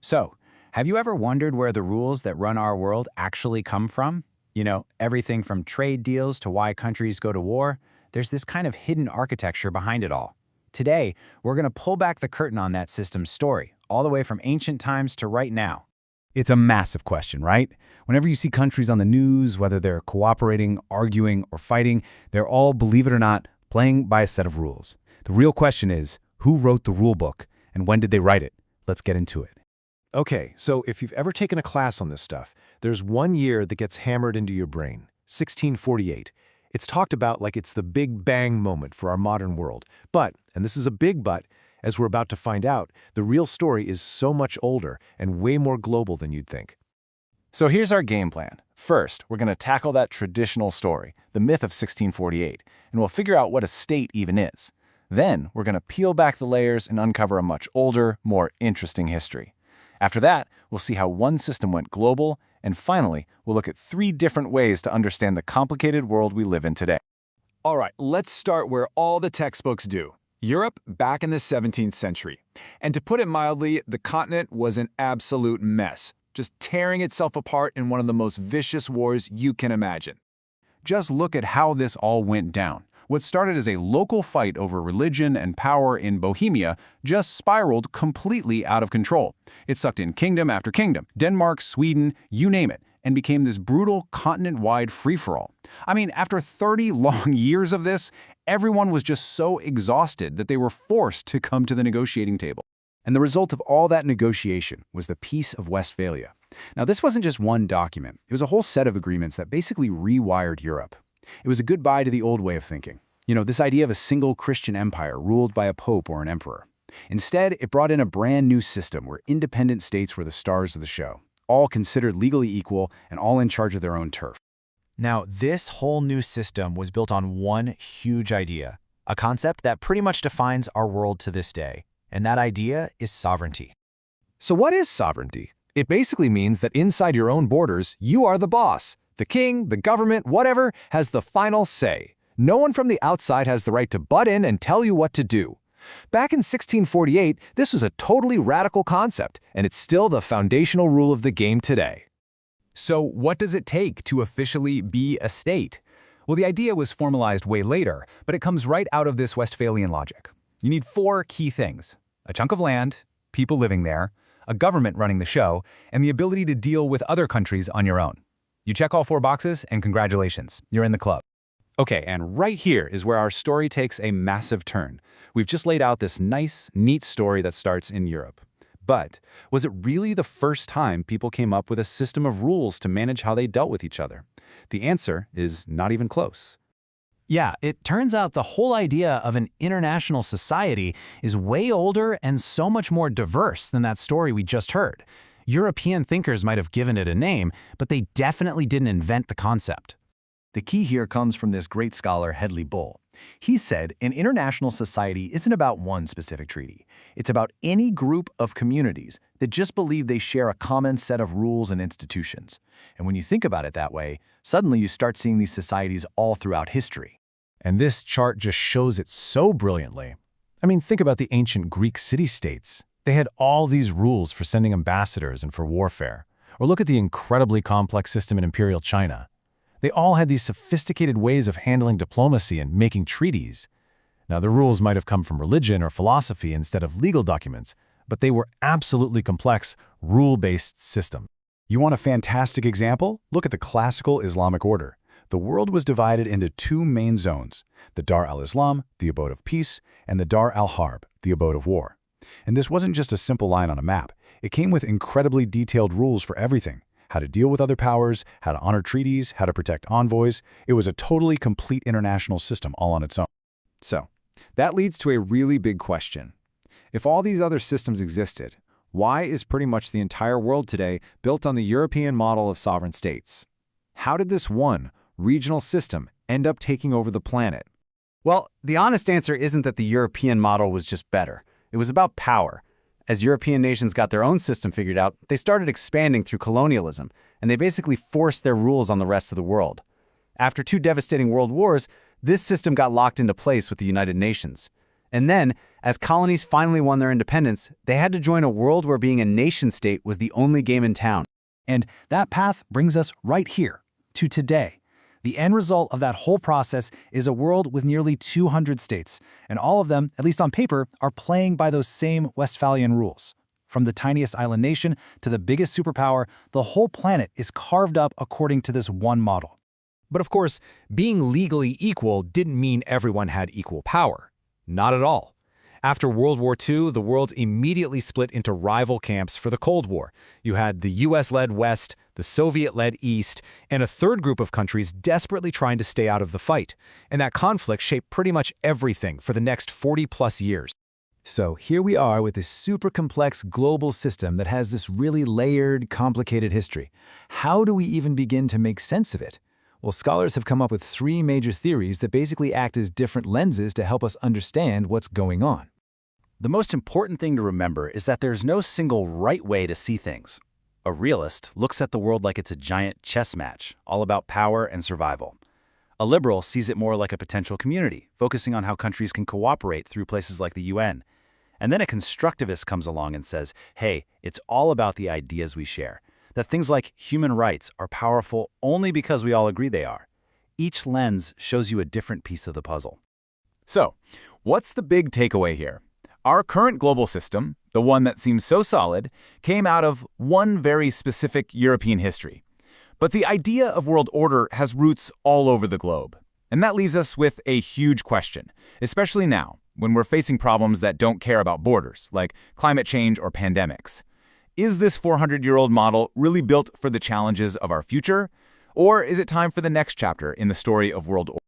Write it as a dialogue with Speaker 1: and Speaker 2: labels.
Speaker 1: So, have you ever wondered where the rules that run our world actually come from? Everything from trade deals to why countries go to war, there's this kind of hidden architecture behind it all. Today, we're going to pull back the curtain on that system's story, all the way from ancient times to right now.
Speaker 2: It's a massive question, right? Whenever you see countries on the news, whether they're cooperating, arguing, or fighting, they're all, believe it or not, playing by a set of rules. The real question is, who wrote the rule book, and when did they write it? Let's get into it.
Speaker 3: Okay, so if you've ever taken a class on this stuff, there's one year that gets hammered into your brain, 1648. It's talked about like it's the Big Bang moment for our modern world. But, and this is a big but, as we're about to find out, the real story is so much older and way more global than you'd think.
Speaker 4: So here's our game plan. First, we're going to tackle that traditional story, the myth of 1648, and we'll figure out what a state even is. Then, we're going to peel back the layers and uncover a much older, more interesting history. After that, we'll see how one system went global, and finally, we'll look at 3 different ways to understand the complicated world we live in today.
Speaker 5: All right, let's start where all the textbooks do. Europe back in the 17th century. And to put it mildly, the continent was an absolute mess, just tearing itself apart in one of the most vicious wars you can imagine.
Speaker 6: Just look at how this all went down. What started as a local fight over religion and power in Bohemia just spiraled completely out of control. It sucked in kingdom after kingdom, Denmark, Sweden, you name it, and became this brutal continent-wide free-for-all. I mean, after 30 long years of this, everyone was just so exhausted that they were forced to come to the negotiating table.
Speaker 1: And the result of all that negotiation was the Peace of Westphalia. Now, this wasn't just one document. It was a whole set of agreements that basically rewired Europe. It was a goodbye to the old way of thinking. This idea of a single Christian empire ruled by a pope or an emperor. Instead, it brought in a brand new system where independent states were the stars of the show, all considered legally equal and all in charge of their own turf.
Speaker 7: Now, this whole new system was built on one huge idea, a concept that pretty much defines our world to this day, and that idea is sovereignty.
Speaker 3: So what is sovereignty? It basically means that inside your own borders, you are the boss. The king, the government, whatever, has the final say. No one from the outside has the right to butt in and tell you what to do. Back in 1648, this was a totally radical concept, and it's still the foundational rule of the game today.
Speaker 2: So what does it take to officially be a state? Well, the idea was formalized way later, but it comes right out of this Westphalian logic. You need 4 key things: a chunk of land, people living there, a government running the show, and the ability to deal with other countries on your own. You check all 4 boxes, and congratulations, you're in the club.
Speaker 6: Okay, and right here is where our story takes a massive turn. We've just laid out this nice, neat story that starts in Europe. But was it really the first time people came up with a system of rules to manage how they dealt with each other? The answer is not even close.
Speaker 7: Yeah, it turns out the whole idea of an international society is way older and so much more diverse than that story we just heard. European thinkers might have given it a name, but they definitely didn't invent the concept.
Speaker 2: The key here comes from this great scholar, Hedley Bull. He said an international society isn't about one specific treaty. It's about any group of communities that just believe they share a common set of rules and institutions. And when you think about it that way, suddenly you start seeing these societies all throughout history. And this chart just shows it so brilliantly. I mean, think about the ancient Greek city-states. They had all these rules for sending ambassadors and for warfare. Or look at the incredibly complex system in Imperial China. They all had these sophisticated ways of handling diplomacy and making treaties. Now, the rules might have come from religion or philosophy instead of legal documents, but they were absolutely complex, rule-based systems.
Speaker 1: You want a fantastic example? Look at the classical Islamic order. The world was divided into 2 main zones, the Dar al-Islam, the abode of peace, and the Dar al-Harb, the abode of war. And this wasn't just a simple line on a map. It came with incredibly detailed rules for everything. How to deal with other powers, how to honor treaties, how to protect envoys. It was a totally complete international system all on its own.
Speaker 5: So, that leads to a really big question. If all these other systems existed, why is pretty much the entire world today built on the European model of sovereign states? How did this one regional system end up taking over the planet?
Speaker 8: Well, the honest answer isn't that the European model was just better. It was about power. As European nations got their own system figured out, they started expanding through colonialism, and they basically forced their rules on the rest of the world. After 2 devastating world wars, this system got locked into place with the United Nations. And then, as colonies finally won their independence, they had to join a world where being a nation-state was the only game in town.
Speaker 2: And that path brings us right here, to today. The end result of that whole process is a world with nearly 200 states, and all of them, at least on paper, are playing by those same Westphalian rules. From the tiniest island nation to the biggest superpower, the whole planet is carved up according to this one model.
Speaker 3: But of course, being legally equal didn't mean everyone had equal power. Not at all. After World War II, the world immediately split into rival camps for the Cold War. You had the US-led West, the Soviet-led East, and a third group of countries desperately trying to stay out of the fight. And that conflict shaped pretty much everything for the next 40-plus years.
Speaker 1: So here we are with this super complex global system that has this really layered, complicated history. How do we even begin to make sense of it? Well, scholars have come up with 3 major theories that basically act as different lenses to help us understand what's going on.
Speaker 2: The most important thing to remember is that there's no single right way to see things. A realist looks at the world like it's a giant chess match, all about power and survival. A liberal sees it more like a potential community, focusing on how countries can cooperate through places like the UN. And then a constructivist comes along and says, hey, it's all about the ideas we share, that things like human rights are powerful only because we all agree they are. Each lens shows you a different piece of the puzzle.
Speaker 4: So, what's the big takeaway here? Our current global system, the one that seems so solid, came out of one very specific European history. But the idea of world order has roots all over the globe. And that leaves us with a huge question, especially now, when we're facing problems that don't care about borders, like climate change or pandemics. Is this 400-year-old model really built for the challenges of our future? Or is it time for the next chapter in the story of world order?